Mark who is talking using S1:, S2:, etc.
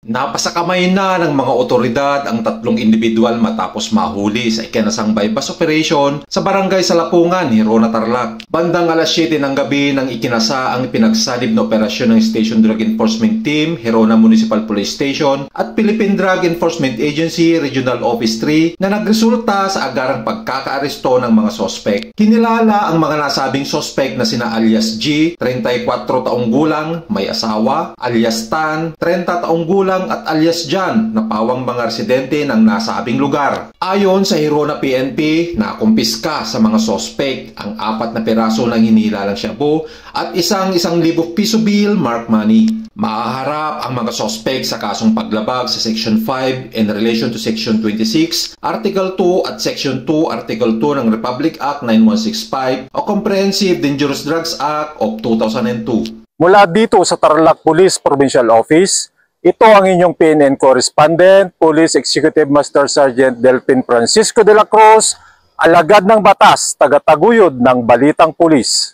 S1: Napasakamay na ng mga otoridad ang tatlong individual matapos mahuli sa ikinasang bypass operation sa barangay Salapungan, Hirona, Tarlac. Bandang alas 7 ng gabi nang ikinasa ang pinagsanib na operasyon ng Station Drug Enforcement Team, Hirona Municipal Police Station at Philippine Drug Enforcement Agency Regional Office 3 na nagresulta sa agarang pagkakaaresto ng mga sospek. Kinilala ang mga nasabing sospek na sina alias G, 34 taong gulang, may asawa, alias Tan, 30 taong gulang at alias Jan na pawang mga residente ng nasabing lugar. Ayon sa Hirona PNP, nakumpiska sa mga sospek ang 4 na piraso ng hinilalang shabu at isang 1,000 piso bill marked money. Maaharap ang mga sospek sa kasong paglabag sa Section 5 in relation to Section 26, Article 2 at Section 2, Article 2 ng Republic Act 9165 o Comprehensive Dangerous Drugs Act of 2002.
S2: Mula dito sa Tarlac Police Provincial Office, ito ang inyong PNN Correspondent, Police Executive Master Sergeant Delphin Francisco de la Cruz, alagad ng batas, tagataguyod ng Balitang Pulis.